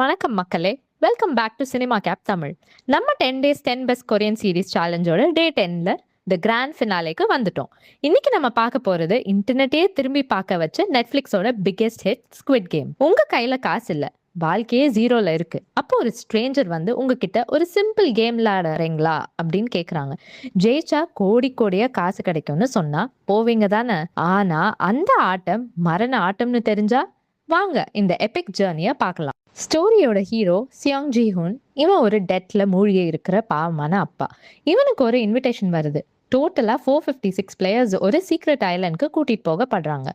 வணக்கம் மக்களே, welcome back to cinema cap Tamil. நம்ம 10 டேஸ் 10 பெஸ்ட் கொரியன் சீரிஸ் சேலஞ்சோட டே 10ல த கிராண்ட் ஃபினாலேக்கு வந்துட்டோம். இன்னைக்கு நம்ம பார்க்க போறது இன்டர்நெட்டே திரும்பி பார்க்க வச்ச நெட்ஃபிளிக்ஸோட பிக்கெஸ்ட் ஹிட் ஸ்குவிட் கேம். உங்க கையில காசு இல்ல, வாழ்க்கையே ஜீரோல இருக்கு. அப்போ ஒரு ஸ்ட்ரேஞ்சர் வந்து உங்ககிட்ட ஒரு சிம்பிள் கேம் விளையாடுறீங்களா அப்படின்னு கேக்குறாங்க. ஜெயிச்சா கோடி கோடியா காசு கிடைக்கும்னு சொன்னா போவீங்க தானே? ஆனா அந்த ஆட்டம் மரண ஆட்டம்னு தெரிஞ்சா வாங்க இந்த எபிக் ஜேர்னியை பார்க்கலாம். ஸ்டோரியோட ஹீரோ சியாங் ஜிஹுன். இவன் ஒரு டெட்ல மூழ்கி இருக்கிற பாவமான அப்பா. இவனுக்கு ஒரு இன்விடேஷன் வருது. டோட்டலா 456 பிளேயர்ஸ் ஒரு சீக்ரெட் ஐலண்டுக்கு கூட்டிட்டு போகப்படுறாங்க.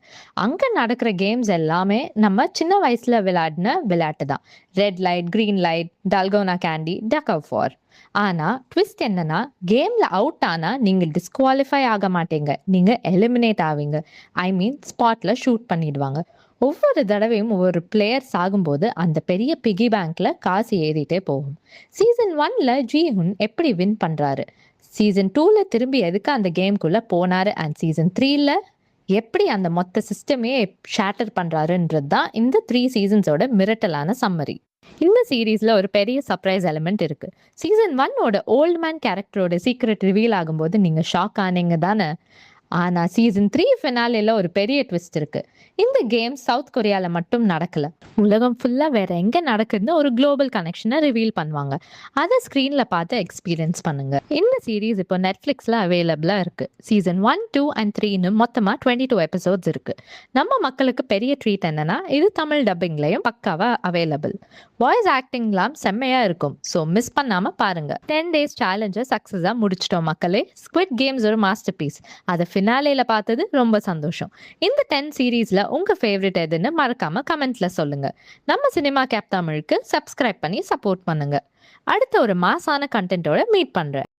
அங்க நடக்கிற கேம்ஸ் எல்லாமே நம்ம சின்ன வயசுல விளையாடின விளையாட்டு தான். Red light, green light, dalgona candy, tug of war. ஆனா ட்விஸ்ட் என்னன்னா, கேம்ல அவுட் ஆனா நீங்க டிஸ்குவாலிஃபை ஆக மாட்டீங்க, நீங்க எலிமினேட் ஆவீங்க. ஐ மீன் ஸ்பாட்ல ஷூட் பண்ணிடுவாங்க. ஒவ்வொரு தடவையும் ஒவ்வொரு பிளேயர் சாகும்போது அந்த பெரிய பிகி பேங்க்ல காசு ஏறிட்டே போகும். சீசன் 1ல ஜிஹுன் எப்படி வின் பண்றாரு, சீசன் 2ல திரும்பி எதுக்கு அந்த கேம்குள்ள போனாரு, அண்ட் சீசன் 3ல எப்படி அந்த மொத்த சிஸ்டமே ஷேட்டர் பண்றாருன்றது தான் இந்த 3 சீசன்ஸோட மிரட்டலான சம்மரி. இந்த சீரீஸ்ல ஒரு பெரிய சர்ப்ரைஸ் எலிமெண்ட் இருக்கு. சீசன் 1ஓட ஓல்ட் மேன் கேரக்டரோட சீக்ரெட் ரிவீல் ஆகும்போது நீங்க ஷாக் ஆனீங்க தானே? ஆனா சீசன் 3 ஃபினாலேல ஒரு பெரிய ட்விஸ்ட் இருக்கு. இந்த கேம் சவுத் கொரியால மட்டும் நடக்கல, உலகம் ஃபுல்லா வேற எங்க நடக்குதுன்னு ஒரு குளோபல் கனெக்ஷனை ரிவீல் பண்ணுவாங்க. அதை ஸ்கிரீன்ல பார்த்து எக்ஸ்பீரியன்ஸ் பண்ணுங்க. இந்த சீரீஸ் இப்போ நெட்ஃபிளிக்ஸ்ல அவைலபிளா இருக்கு. சீசன் 1, 2 and 3ன்னு மொத்தமா 22 எபிசோட்ஸ் இருக்கு. நம்ம மக்களுக்கு பெரிய ட்ரீட் என்னன்னா, இது தமிழ் டப்பிங்லயும் பக்காவா அவைலபிள். வாய்ஸ் ஆக்டிங்லாம் செம்மையா இருக்கும். ஸோ மிஸ் பண்ணாம பாருங்க. 10 டேஸ் சேலஞ்சை சக்சஸா முடிச்சிட்டோம் மக்களே. ஸ்குவிட் கேம்ஸ் ஒரு மாஸ்டர் பீஸ். அதை ஃபினாலேல பார்த்தது ரொம்ப சந்தோஷம். இந்த 10 சீரீஸ்ல உங்க ஃபேவரட் எதுன்னு மறக்காம கமெண்ட்ல சொல்லுங்க. நம்ம சினிமா கேப் தமிழுக்கு சப்ஸ்கிரைப் பண்ணி சப்போர்ட் பண்ணுங்க. அடுத்த ஒரு மாசான கண்டென்ட்டோட மீட் பண்றேன்.